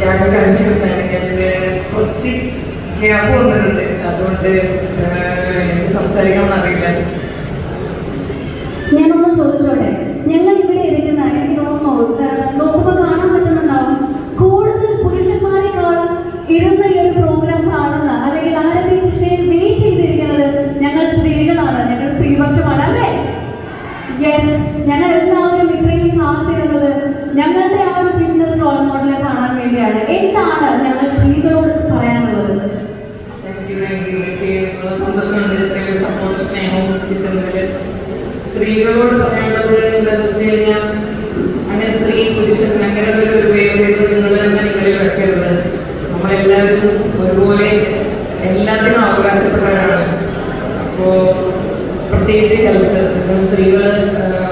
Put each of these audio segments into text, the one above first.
Gap confuse ആണ്. ഞാൻ കുറച്ച് ഗ്യാപ്പ് വന്നിട്ടുണ്ട്, അതുകൊണ്ട് എനിക്ക് സംസാരിക്കാമെന്ന് അറിയില്ല. ഞാനൊന്ന് ചോദിച്ചോട്ടെ, ഞങ്ങൾ ഇവിടെ ഇരിക്കുന്ന എനിക്ക് നോക്കുമ്പോൾ കാണാൻ പറ്റുന്നുണ്ടാവും കൂടുതൽ പുരുഷന്മാരെക്കാൾ ഇരുന്ന് ഈ ഒരു പ്രോഗ്രാം കാണുന്ന അല്ലെങ്കിൽ ആരതി കൃഷ്ണയെ വെയിറ്റ് ചെയ്തിരിക്കുന്നത് ഞങ്ങൾ സ്ത്രീകളാണ്, ഞങ്ങൾ സ്ത്രീപക്ഷമാണ് അല്ലേ? യെസ്, ഞങ്ങൾ എല്ലാവരും ഇത്രയും കാത്തിരുന്നത് ഞങ്ങളുടെ ആ ഒരു ഫിറ്റ്നസ് റോൾ മോഡലെ കാണാൻ വേണ്ടിയാണ്. എന്താണ് ഞങ്ങൾ സ്ത്രീകളോട് പറയാനുള്ളത്? സ്ത്രീകളോട് പറയാനുള്ളത് എന്താണെന്ന് വെച്ച് കഴിഞ്ഞാൽ, അങ്ങനെ സ്ത്രീ പുരുഷൻ അങ്ങനെ ഒരു വേർതിരിവ് നിങ്ങൾ തന്നെ നിങ്ങളിൽ വെക്കരുത്. നമ്മളെല്ലാവരും ഒരുപോലെ എല്ലാത്തിനും അവകാശപ്പെട്ടവരാണ്. അപ്പോൾ പ്രത്യേകിച്ച് ഹെൽത്ത്, നിങ്ങൾ സ്ത്രീകൾ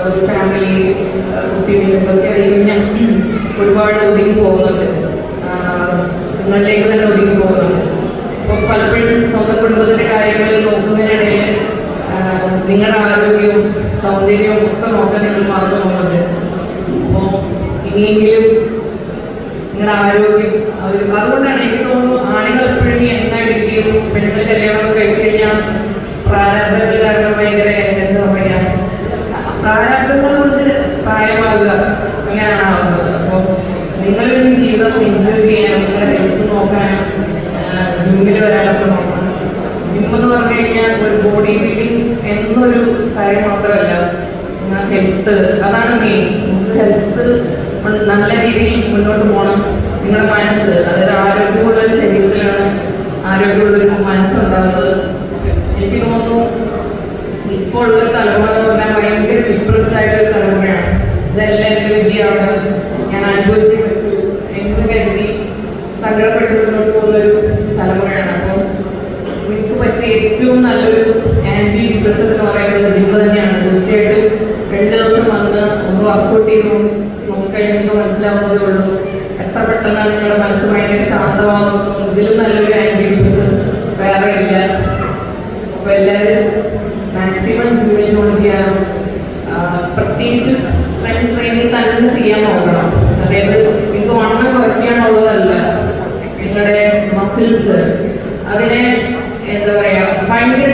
ഒരു ഫാമിലി കുട്ടികളൊക്കെ കഴിഞ്ഞാൽ ഒരുപാട് ഒതുങ്ങി പോകുന്നുണ്ട്, നിങ്ങളിലേക്ക് തന്നെ ഒതുങ്ങി പോകുന്നുണ്ട്. അപ്പോൾ പലപ്പോഴും സ്വന്തം കുടുംബത്തിൻ്റെ കാര്യങ്ങളിൽ നോക്കുന്നതിനിടയിൽ നിങ്ങളുടെ ആരോഗ്യവും സൗന്ദര്യവും ഒക്കെ നോക്കാൻ നിങ്ങൾ മറന്നു പോകുന്നുണ്ട്. അപ്പോൾ ഇനിയെങ്കിലും നിങ്ങളുടെ ആരോഗ്യം അതുകൊണ്ടാണ് എനിക്ക് തോന്നുന്നു ആണുങ്ങൾ എപ്പോഴും എന്നായിരിക്കും പെണ്ണുങ്ങൾ കല്യാണം കഴിച്ചു കഴിഞ്ഞാൽ പ്രാരാബ്ധങ്ങൾ കാരണം ഭയങ്കര എന്താ പറയുക, പ്രാരാബ്ധങ്ങൾ കൊണ്ട് പ്രായമാകുക അങ്ങനെയാണ് ആവുന്നത്. അപ്പോൾ നിങ്ങളൊരു ജീവിതം എൻജോയ് ചെയ്യാനും നിങ്ങളുടെ ഹെൽത്ത് നോക്കാനും ജിമ്മിൽ വരാനൊക്കെ നോക്കണം. ജിമ്മെന്ന് പറഞ്ഞു കഴിഞ്ഞാൽ ഒരു ബോഡി ബിൽഡിങ് എന്നൊരു കാര്യം മാത്രമല്ല, ഹെൽത്ത് അതാണ് മെയിൻ. നമുക്ക് ഹെൽത്ത് നല്ല രീതിയിൽ മുന്നോട്ട് പോകണം. നിങ്ങളുടെ മനസ്സ്, അതായത് ആരോഗ്യമുള്ളൊരു ശരീരത്തിലാണ് ആരോഗ്യമുള്ളൊരു മനസ്സുണ്ടാകുന്നത്. എനിക്ക് തോന്നുന്നു ഇപ്പോൾ ഉള്ളൊരു തലമുറ എന്ന് പറഞ്ഞാൽ ഭയങ്കര ഡിപ്രസ്ഡ് ആയിട്ടൊരു തലമുറയാണ്. ഇതെല്ലാം എൻ്റെ വിദ്യയാണ്, ഞാൻ അനുഭവിച്ച് പറ്റൂ എന്ന് കരുതി സങ്കടപ്പെട്ട് മുന്നോട്ട് പോകുന്നൊരു തലമുറയാണ്. അപ്പോൾ എനിക്ക് പറ്റിയ ഏറ്റവും നല്ലൊരു ആൻറ്റി ഡിപ്രഷൻ എന്ന് പറയുന്നത് ജിമ്മ് തന്നെയാണ്. തീർച്ചയായിട്ടും 2 ദിവസം വന്ന് ഒന്ന് വർക്കൗട്ട് ചെയ്ത് നോക്കിക്കഴിഞ്ഞാൽ മനസ്സിലാവുന്നതേ ഉള്ളൂ എത്ര പെട്ടെന്നാണ് നിങ്ങളുടെ മനസ്സ് ഭയങ്കര ശാന്തമാകുന്നു. ഇതിലും നല്ലൊരു ആൻറ്റി ഡിപ്രഷൻ വേറെ ഇല്ല. അപ്പോൾ എല്ലാവരും മാക്സിമം ജിമ്മിൽ ജോയിൻ ചെയ്യാനും പ്രത്യേകിച്ച് സ്ട്രെങ്ത് ട്രെയിനിങ് തന്നെ ചെയ്യാൻ നോക്കണം. അതായത് നിങ്ങൾക്ക് വണ്ണം കുറയ്ക്കാനുള്ളതല്ല, നിങ്ങളുടെ മസിൽസ് അതിനെ എന്താ പറയുക ഭയങ്കര